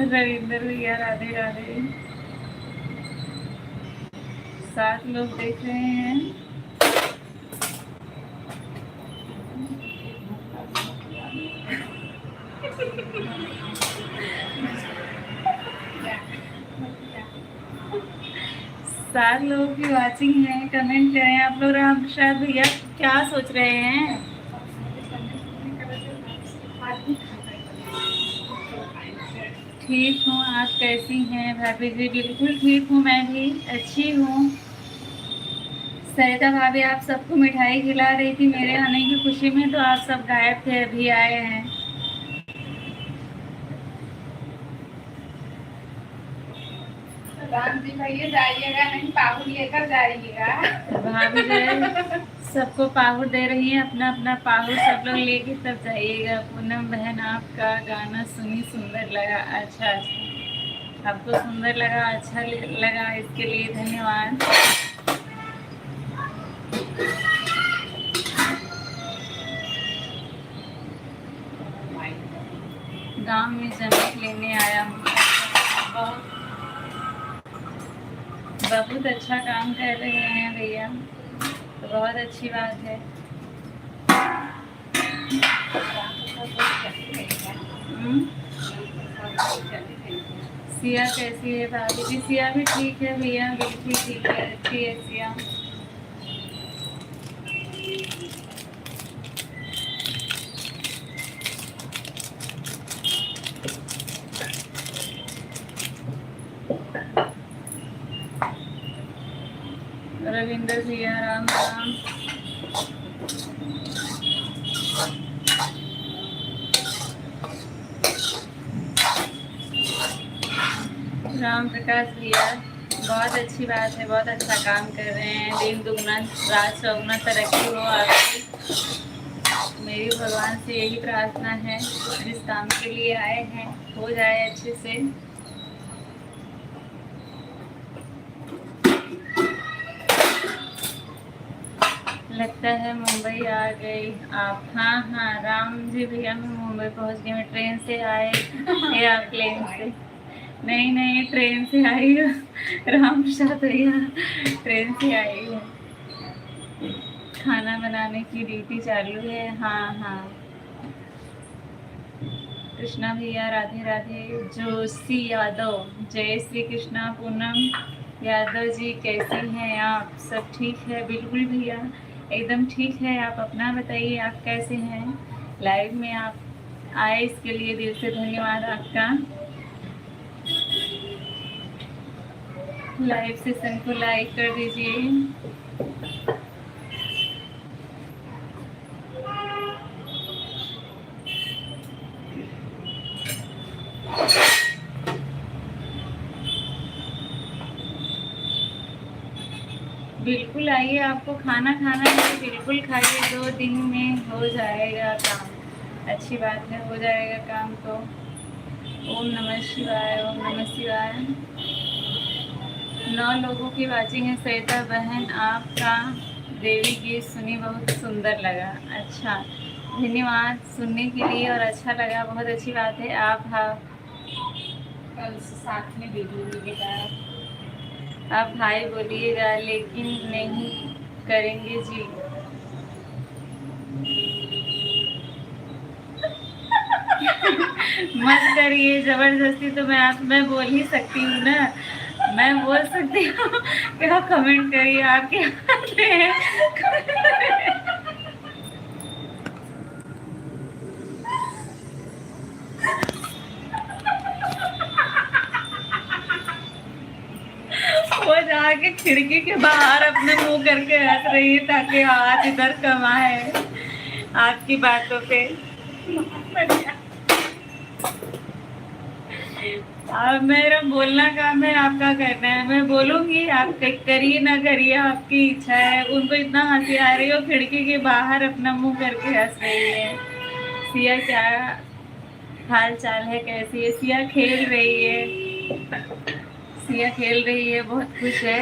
रविंदर भैया राधे राधे। 7 लोग देख रहे हैं। सात लोगों की वाचिंग है। कमेंट करें आप लोग। राम प्रसाद भैया क्या सोच रहे हैं? ठीक हूँ, आप कैसी हैं भाभी जी? बिल्कुल ठीक हूँ, मैं भी अच्छी हूँ। सरिता भाभी आप सबको मिठाई खिला रही थी मेरे आने की खुशी में, तो आप सब गायब थे, अभी आए हैं। राम जी भैया जाइएगा नहीं, पाहुल लेकर जाइएगा। भाभी जो सबको पाहुर दे रही है, अपना अपना पाहुर सब लोग लेके तब जाइएगा। पूनम बहन आपका गाना सुनी सुंदर लगा। अच्छा अच्छा, आपको सुंदर लगा, अच्छा लगा, इसके लिए धन्यवाद। गांव में जमीन लेने आया हूँ। बहुत अच्छा काम कर रहे हैं भैया, तो बहुत अच्छी बात है। सिया कैसी है भाभी जी? सिया भी ठीक है भैया, बिल्कुल ठीक है, अच्छी है सिया। रविंदर भैया राम राम। राम प्रकाश भैया बहुत अच्छी बात है, बहुत अच्छा काम कर रहे हैं। दिन दुगना रात चौगुना तरक्की हो आपकी। मेरी भगवान से यही प्रार्थना है, जिस काम के लिए आए हैं हो जाए अच्छे से। लगता है मुंबई आ गई आप। हाँ हाँ राम जी भैया, मैं मुंबई पहुंच गई। मैं ट्रेन से आए या प्लेन से? नहीं नहीं, ट्रेन से आई हूँ। राम प्रसाद भैया ट्रेन से आई है। खाना बनाने की ड्यूटी चालू है। हाँ हाँ। कृष्णा भैया राधे राधे। जोशी यादव, जय श्री कृष्णा। पूनम यादव जी कैसी हैं आप? सब ठीक है? बिल्कुल भैया एकदम ठीक है। आप अपना बताइए, आप कैसे हैं? लाइव में आप आए, इसके लिए दिल से धन्यवाद आपका। लाइव सेशन को लाइक कर दीजिए। बिल्कुल आइए, आपको खाना खाना है बिल्कुल खाइए, 2 दिन में हो जाएगा काम। अच्छी बात है, हो जाएगा काम तो। ओम नमः शिवाय, ओम नमः शिवाय। 9 लोगों की वाचिंग है। सरिता बहन आपका देवी गीत सुनी, बहुत सुंदर लगा। अच्छा धन्यवाद सुनने के लिए, और अच्छा लगा, बहुत अच्छी बात है। आप हाँ कल से साथ में वीडियो मिलेगा। आप भाई बोलिएगा, लेकिन नहीं करेंगे जी। मत करिए जबरदस्ती, तो मैं बोल ही सकती हूँ ना, मैं बोल सकती हूँ कि आप कमेंट करिए, आपके हाथ में है। वो जाके खिड़की के बाहर अपने मुंह करके हंस रही है, ताकि हाथ इधर कमाए आपकी बातों पे। मेरा बोलना काम है, आपका करना है। मैं बोलूंगी, आप करिए ना करिए, आपकी इच्छा है। उनको इतना हंसी आ रही हो, खिड़की के बाहर अपना मुंह करके हंस रही है। सिया क्या हाल चाल है, कैसी है? सिया खेल रही है, सिया खेल रही है, बहुत खुश है।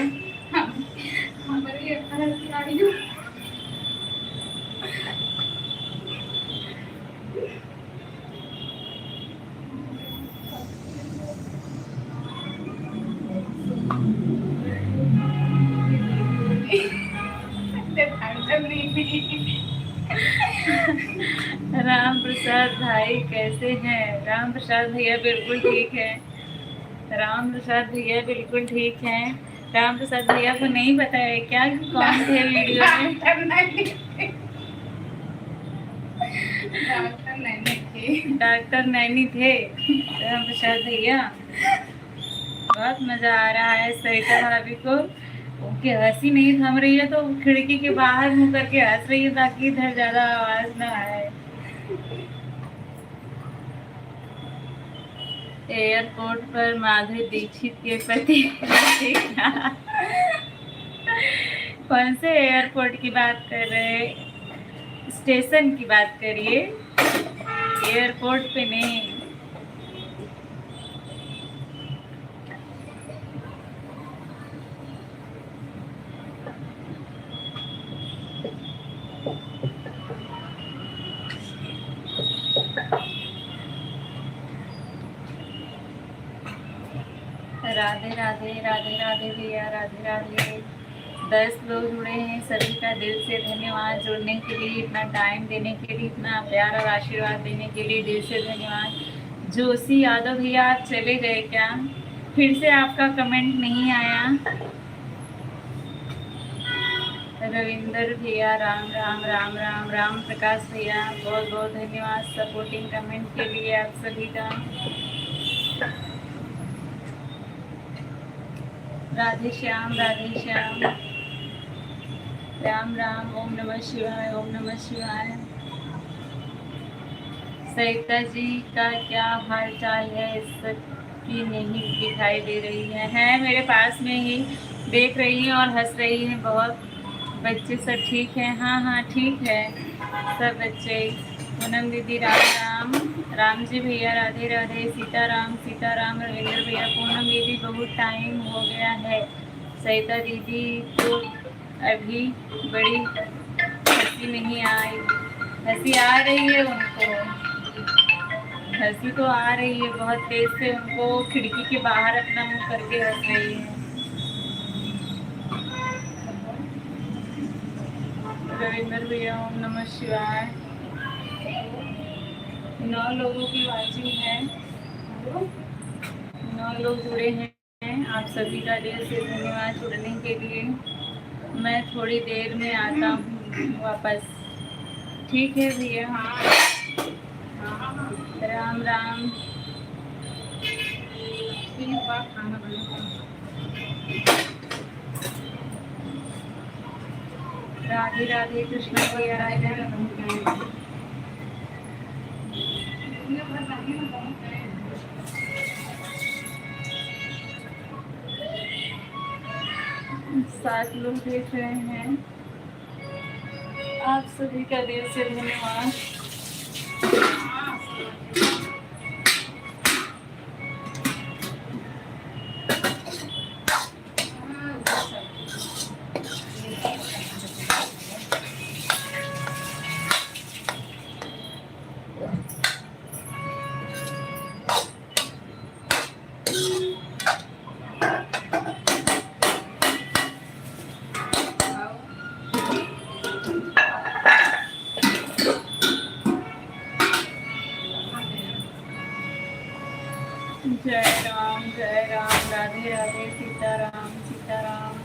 राम प्रसाद भाई कैसे हैं? राम प्रसाद भैया बिल्कुल ठीक है। राम प्रसाद भैया बिल्कुल ठीक हैं। राम प्रसाद भैया को नहीं पता है क्या कि कौन थे वीडियो में? डॉक्टर नैनी थे राम प्रसाद भैया। बहुत मजा आ रहा है सरिता भाभी को। उनकी हंसी नहीं थम रही है तो खिड़की के बाहर मुंह करके हंस रही है ताकि इधर ज्यादा आवाज ना आए। एयरपोर्ट पर माधुरी दीक्षित के पति कौन से एयरपोर्ट की बात कर रहे हैं? स्टेशन की बात करिए, एयरपोर्ट पे नहीं। राधे राधे राधे राधे भैया, राधे राधे। 10 लोग जुड़े हैं, सभी का दिल से धन्यवाद। जुड़ने के लिए, इतना टाइम देने के लिए, इतना प्यार और आशीर्वाद देने के लिए दिल से धन्यवाद। जोशी यादव भैया आप चले गए क्या? फिर से आपका कमेंट नहीं आया। रविंदर भैया राम राम राम राम। राम प्रकाश भैया बहुत बहुत धन्यवाद सपोर्टिंग कमेंट के लिए आप सभी का। राधे श्याम, राधे श्याम, राम राम। ओम नमः शिवाय, ओम नमः शिवाय। सरिता जी का क्या हाल चाल है? सबकी नहीं दिखाई दे रही है मेरे पास में ही, देख रही हैं और हंस रही हैं बहुत। बच्चे सब ठीक हैं? हाँ हाँ ठीक है सब बच्चे। पूनम दीदी राम राम। राम जी भैया राधे राधे। सीताराम सीताराम। रविंद्र भैया पूनम दीदी बहुत टाइम हो गया है। सरिता दीदी तो अभी बड़ी हंसी नहीं आई। हंसी आ रही है उनको, हंसी तो आ रही है बहुत तेज से। उनको खिड़की के बाहर अपना मुंह करके हंस रही है। रविंद्र भैया ओम नमः शिवाय। 9 लोगों की वाचिंग है, 9 लोग जुड़े हैं। आप सभी का दिल से धन्यवाद जुड़ने के लिए। मैं थोड़ी देर में आता हूँ वापस। ठीक है भैया। राम राम। राधे राधे कृष्ण भैया राधे राधे। 7 लोग देख रहे हैं। आप सभी का दिल से धन्यवाद। जय राम राधे राधे। सीताराम सीताराम।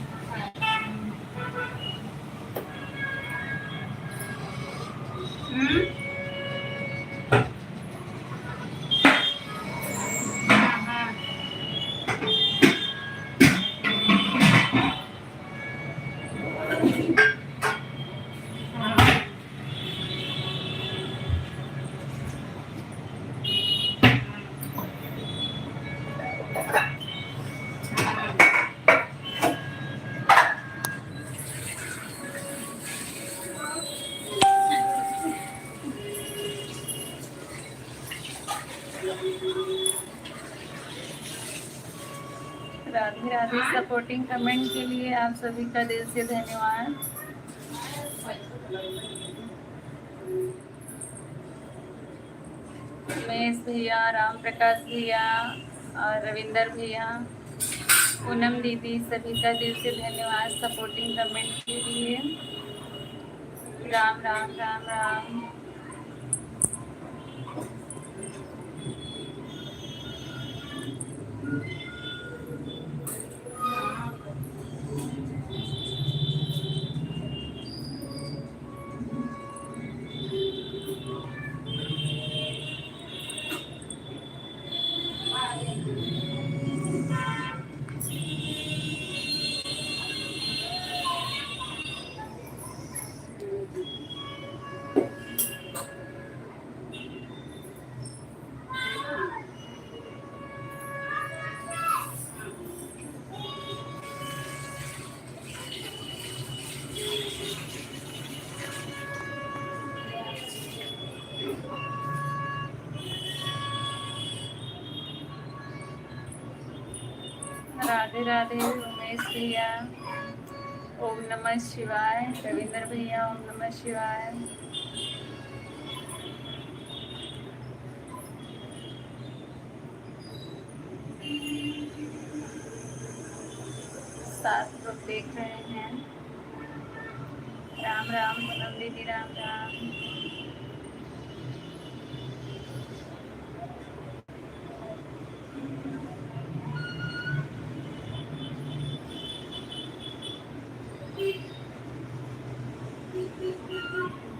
राधे राधे। सपोर्टिंग कमेंट के लिए आप सभी का दिल से धन्यवाद। उमेश भैया, राम प्रकाश भैया और रविंदर भैया, पूनम दीदी, सभी का दिल से धन्यवाद सपोर्टिंग कमेंट के लिए। राम राम राम राम। राधे राधे उमेश भैया, ओम नमः शिवाय। रविंदर भैया, ओम नमः शिवाय। सात लोग देख रहे हैं। राम राम पूनम दीदी, राम राम।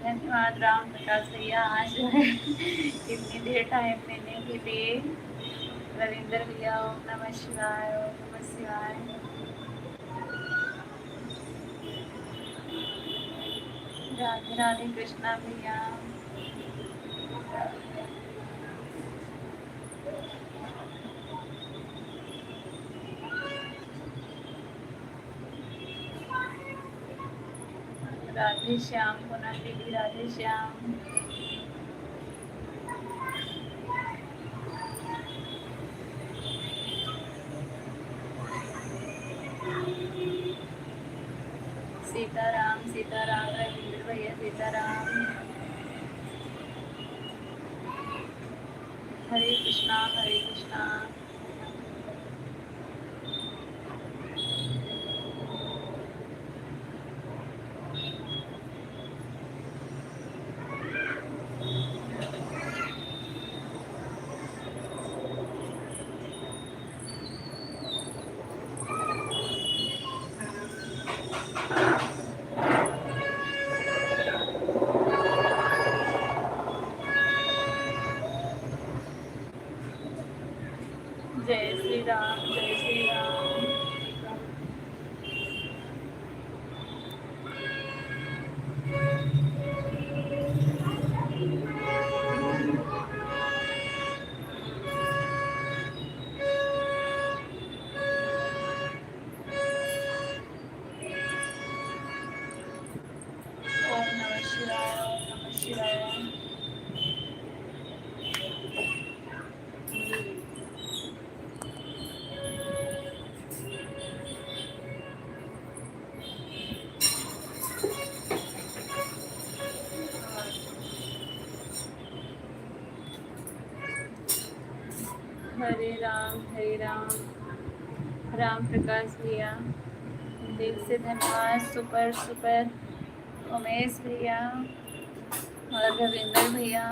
धन्यवाद राम प्रकाश भैया, आज जो है इतनी देर टाइम देने के लिए। रविंदर भैया, ओम नमः शिवाय, ओम नमः शिवाय। राधे राधे कृष्णा भैया। राधे श्याम पूनम दीदी, राधे श्याम। सीताराम सीताराम, रविंद्र भैया सीताराम। हरे कृष्णा हरे कृष्णा। जय श्री राम, जय श्री राम। ओम नमः शिवाय, ओम नमः शिवाय। हरे राम राम प्रकाश भैया, दिल से धन्यवाद। सुपर सुपर उमेश भैया और रविंदर भैया।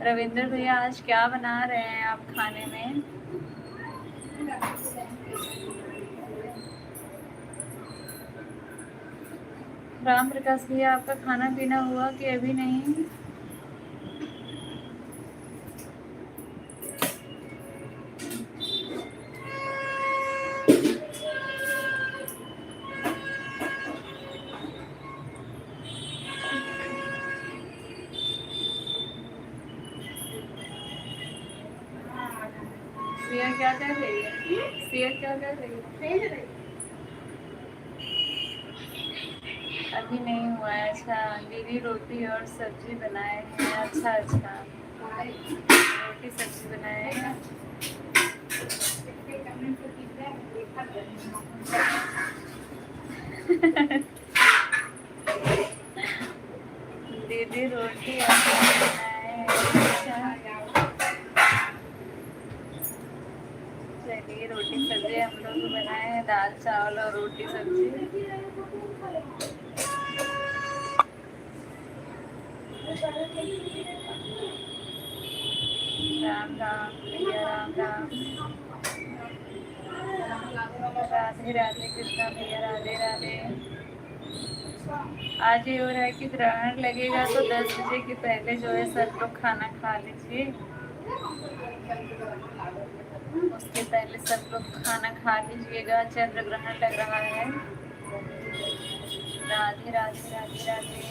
रविंदर भैया, आज क्या बना रहे हैं आप खाने में? राम प्रकाश भैया, आपका खाना पीना हुआ कि अभी नहीं? सिया क्या कर रही है? सिया क्या कर रही है? अभी नहीं हुआ है। अच्छा, दीदी रोटी और सब्जी बनाए हैं। अच्छा अच्छा, रोटी दीदी रोटी आपने बनाए। अच्छा, चलिए रोटी सब्जी हम लोग भी बनाए हैं, दाल चावल और रोटी सब्जी। राम राम भैया, राम राम। राधे राधे कृष्णा भैया, राधे राधे। आज ये हो रहा है कि ग्रहण लगेगा तो 10 बजे के पहले जो है सब लोग खाना खा लीजिए। उसके पहले सब लोग खाना खा लीजिएगा, चंद्र ग्रहण लग रहा है। राधे राधे राधे राधे।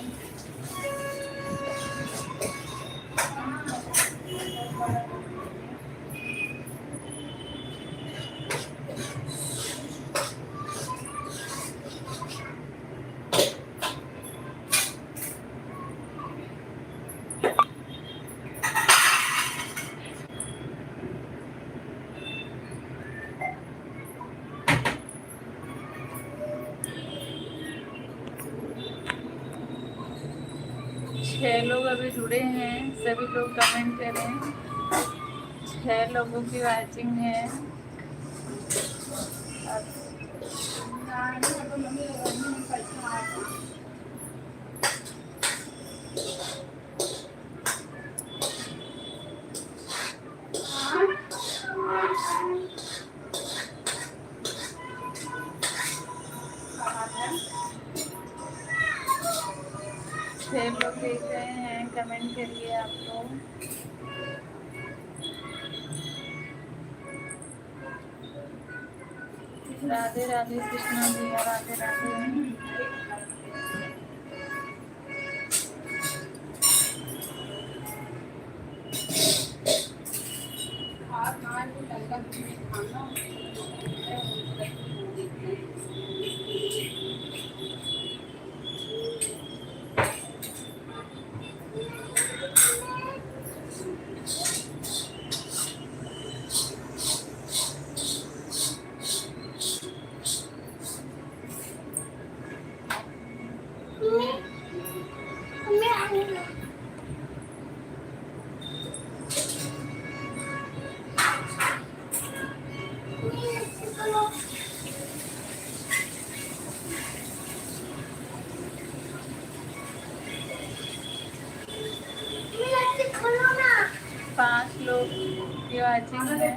छह लोग अभी जुड़े हैं, सभी लोग कमेंट करें। 6 लोगों की वाचिंग है। छह लोग देख रहे हैं, कमेंट करिए आप लोग। राधे राधे कृष्णा भैया, राधे राधे। पांच लोग की वाचिंग है,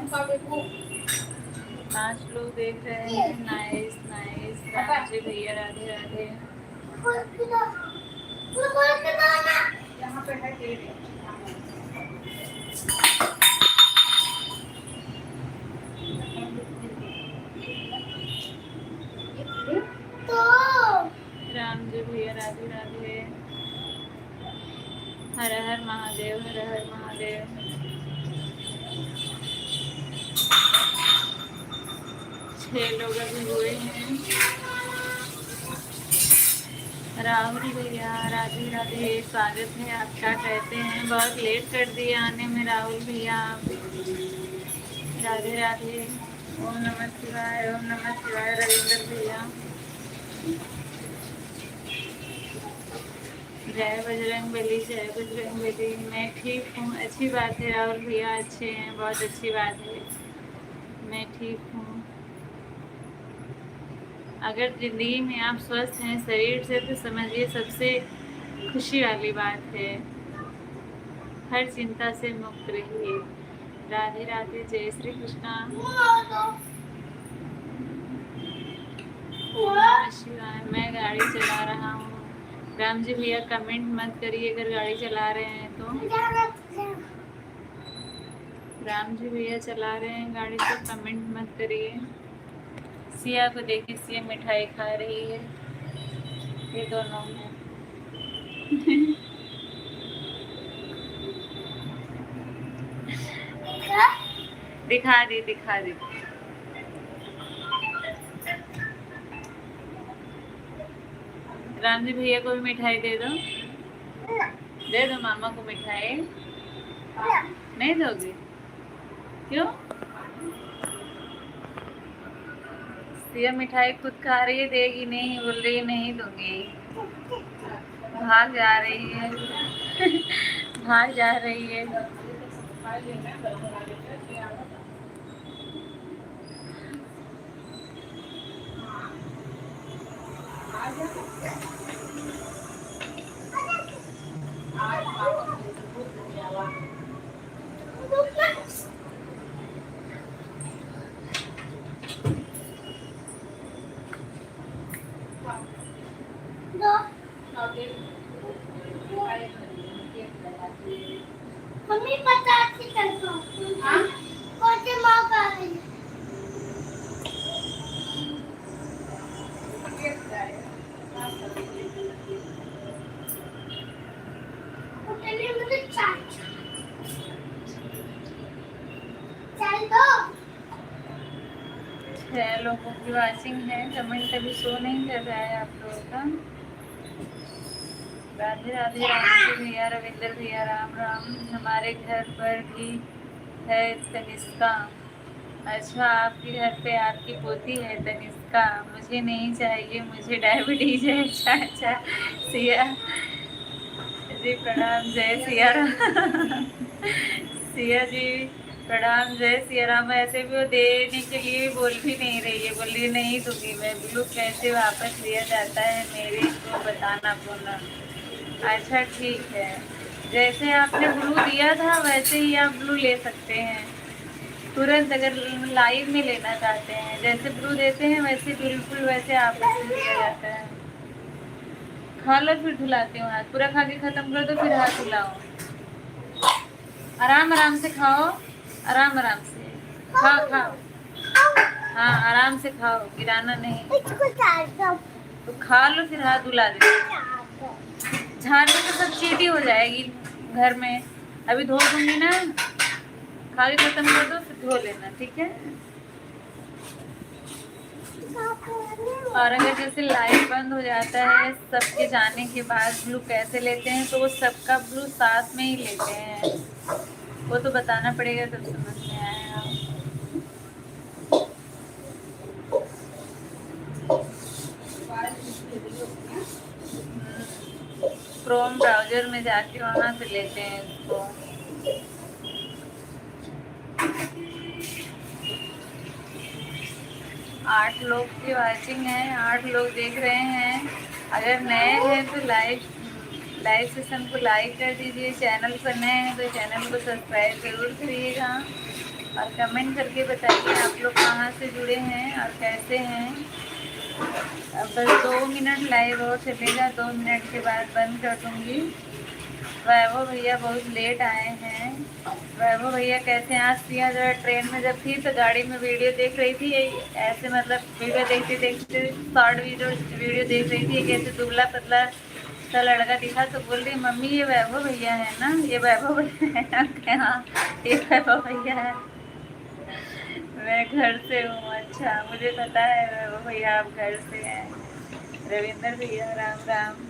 5 लोग देख रहे हैं। Nice nice. राम जी भैया, राधे राधे। यहाँ पे है डेट। राम जी भैया, राधे राधे। हर हर महादेव, हर हर महादेव। छह लोग अभी हुए हैं। राहुल भैया, राधे राधे, स्वागत है आपका। कहते हैं बहुत लेट कर दिए आने में राहुल भैया। राधे राधे। ओम नमः शिवाय, ओम नमः शिवाय। रविंद्र भैया, जय बजरंग बली, जय बजरंग बली। मैं ठीक हूँ, अच्छी बात है राहुल भैया, अच्छे हैं, बहुत अच्छी बात है। मैं ठीक हूँ। अगर ज़िंदगी में आप स्वस्थ हैं शरीर से तो समझिए सबसे खुशी वाली बात है। हर चिंता से मुक्त रहिए। राधे राधे, जय श्री कृष्णा। नमः शिवाय। मैं गाड़ी चला रहा हूँ। राम जी भैया कमेंट मत करिए अगर गाड़ी चला रहे हैं तो। राम जी भैया चला रहे हैं गाड़ी तो कमेंट मत करिए। सिया को देखिए, सिया मिठाई खा रही है। ये दोनों हैं। दिखा दी, दिखा दी। राम जी भैया को भी मिठाई दे दो। दे दो मामा को मिठाई। नहीं दोगे? क्यों? सिया मिठाई खुद खा रही है, देगी नहीं, बोल रही है नहीं दूंगी। भाग जा रही है। भाग जा रही है। मम्मी पता अच्छी करता हाँ कौन से माँ का है उतने मुझे चाचा चल दो 6 लोगों की वॉचिंग है, कमेंट अभी शो नहीं कर रहा है आप लोगों का। राधे राधे, राम जी भैया, रविंदर भैया, राम राम। हमारे घर पर भी है तनिष्का। अच्छा, आपके घर पे आपकी पोती है तनिष्का। मुझे नहीं चाहिए, मुझे डायबिटीज है। अच्छा अच्छा, सिया जी प्रणाम, जय सिया राम। सिया जी प्रणाम, जय सिया राम। ऐसे भी वो देने के लिए बोल भी नहीं रही है, बोल रही नहीं दूंगी मैं। ब्लू कैसे वापस लिया जाता है मेरे को बताना पुनः। अच्छा ठीक है, जैसे आपने ब्लू दिया था वैसे ही आप ब्लू ले सकते हैं तुरंत, अगर लाइव में लेना चाहते हैं। जैसे ब्लू देते हैं वैसे बिल्कुल वैसे आपस में दिया जाता है। खा लो फिर धुलाती हूँ हाथ, पूरा खा के खत्म कर दो फिर हाथ धुलाओ। आराम आराम से खाओ, आराम आराम से खाओ खाओ। हाँ आराम से खाओ, गिराना नहीं। तो खा लो फिर हाथ धुला दे। झाड़ने से सब चीटी हो जाएगी घर में। अभी धो दूंगी ना, खा के खत्म कर दो फिर धो लेना, ठीक है। और अगर जैसे लाइट बंद हो जाता है सबके जाने के बाद ब्लू कैसे लेते हैं, तो वो सबका ब्लू साथ में ही लेते हैं, वो तो बताना पड़ेगा तब समझ में आएगा। क्रोम ब्राउजर में जाके वहां से लेते हैं इसको। आठ लोग की वॉचिंग है, 8 लोग देख रहे हैं। अगर नए हैं तो लाइव सेशन को लाइक कर दीजिए। चैनल पर नए हैं तो चैनल को सब्सक्राइब जरूर करिएगा और कमेंट करके बताइए आप लोग कहाँ से जुड़े हैं और कैसे हैं। अब बस 2 मिनट लाइव और चलेगा, 2 मिनट के बाद बंद कर दूँगी। वैभव भैया बहुत लेट आए हैं। वैभव भैया कैसे हैं? आज सिया जो ट्रेन में जब थी तो गाड़ी में वीडियो देख रही थी, ऐसे मतलब वीडियो देखते देखते शॉर्ट वीडियो देख रही थी। कैसे दुबला पतला सा लड़का दिखा तो बोल रही मम्मी ये वैभव भैया है ना, ये वैभव भैया है ना। हाँ ये वैभव भैया है, मैं घर से हूँ। अच्छा मुझे पता है वैभव भैया आप घर से हैं। रविंदर भैया राम राम।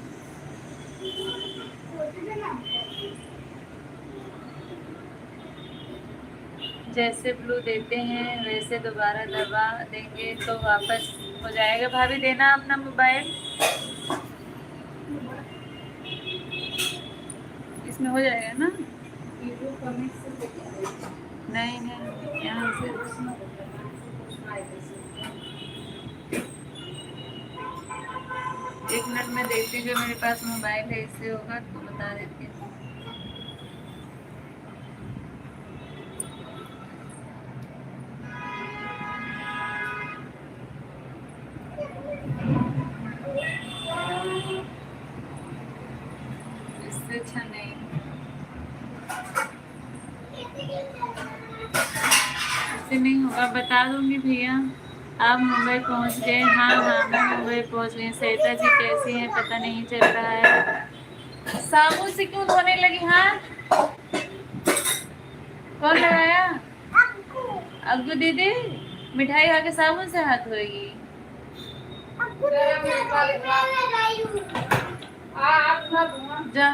जैसे ब्लू देते हैं वैसे दोबारा दबा देंगे तो वापस हो जाएगा। भाभी देना अपना मोबाइल, इसमें हो जाएगा ना। नहीं नहीं यहाँ से 1 मिनट में देखती हूँ, जो मेरे पास मोबाइल है इससे होगा तो बता देती हूँ। इससे अच्छा नहीं, इससे नहीं होगा, बता दूंगी भैया। आप मुंबई पहुंच गए? हाँ हाँ मैं मुंबई पहुंच गई। सरिता जी कैसी हैं पता नहीं चल रहा है। साबुन से क्यों धोने लगी हाथ? कौन लगाया? अग्गू दीदी मिठाई खा के साबुन से हाथ धोएगी? जा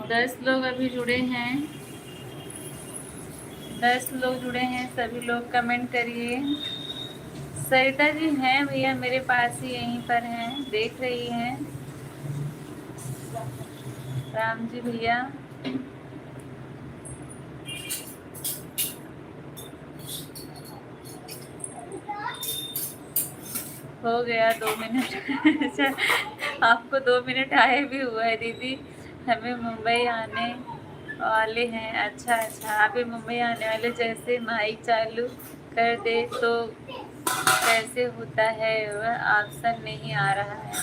10 लोग अभी जुड़े हैं। 10 लोग जुड़े हैं, सभी लोग कमेंट करिए। सरिता जी हैं भैया मेरे पास ही, यहीं पर हैं, देख रही हैं। राम जी भैया, हो गया 2 मिनट। अच्छा, आपको 2 मिनट आए भी हुआ है दीदी। हमें मुंबई आने वाले हैं। अच्छा अच्छा, आप ही मुंबई आने वाले। जैसे माइक चालू कर दे तो कैसे होता है, वह ऑप्शन नहीं आ रहा है।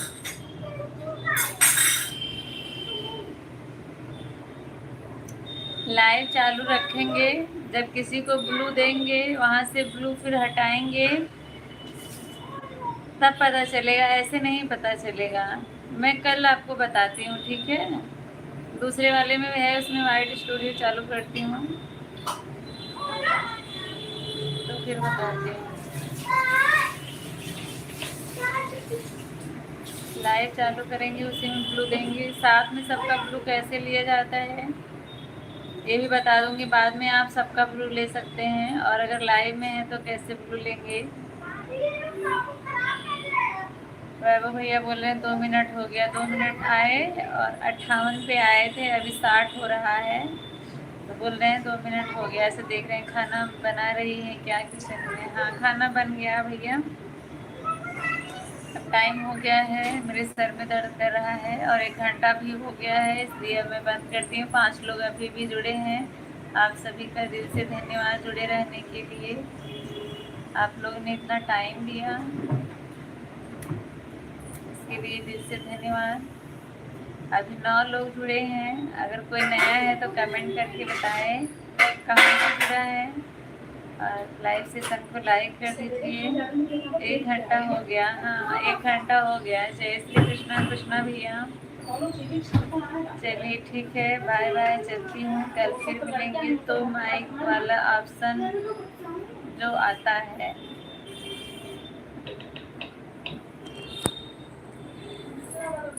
लाइव चालू रखेंगे, जब किसी को ब्लू देंगे वहाँ से ब्लू फिर हटाएंगे, तब पता चलेगा, ऐसे नहीं पता चलेगा। मैं कल आपको बताती हूँ, ठीक है। दूसरे वाले में है, उसमें वाइट स्टूडियो चालू करती हूँ तो फिर बताती हूँ। लाइव चालू करेंगे, उसी में ब्लू देंगे। साथ में सबका ब्लू कैसे लिया जाता है ये भी बता दूंगी बाद में। आप सबका ब्लू ले सकते हैं, और अगर लाइव में है तो कैसे ब्लू लेंगे। वैभव भैया बोल रहे हैं 2 मिनट हो गया। 2 मिनट आए और 58 पे आए थे, अभी 60 हो रहा है, तो बोल रहे हैं 2 मिनट हो गया। ऐसे देख रहे हैं। खाना बना रही है क्या किचन में? हाँ, खाना बन गया भैया। अब टाइम हो गया है, मेरे सर में दर्द कर रहा है और 1 घंटा भी हो गया है, इसलिए अब मैं बंद करती हूँ। 5 लोग अभी भी जुड़े हैं। आप सभी का दिल से धन्यवाद जुड़े रहने के लिए। आप लोगों ने इतना टाइम दिया, इसके लिए दिल से धन्यवाद। अभी 9 लोग जुड़े हैं। अगर कोई नया है तो कमेंट करके बताएं कहाँ से जुड़ा है, और लाइव सेशन को लाइक कर दीजिए। 1 घंटा हो गया। हाँ, 1 घंटा हो गया। जय श्री कृष्णा कृष्णा भैया। चलिए ठीक है, बाय बाय, चलती हूँ। कल फिर मिलेंगे तो माइक वाला ऑप्शन जो आता है।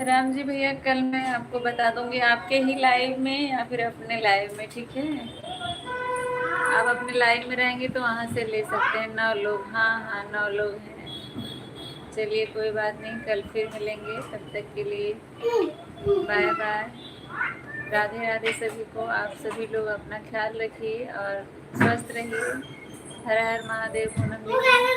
राम जी भैया, कल मैं आपको बता दूंगी, आपके ही लाइव में या फिर अपने लाइव में, ठीक है। आप अपने लाइव में रहेंगे तो वहाँ से ले सकते हैं। 9 लोग, हाँ हाँ 9 लोग हैं। चलिए कोई बात नहीं, कल फिर मिलेंगे। तब तक के लिए बाय बाय, राधे राधे सभी को। आप सभी लोग अपना ख्याल रखिए और स्वस्थ रहिए। हर हर महादेव। पूनम दीदी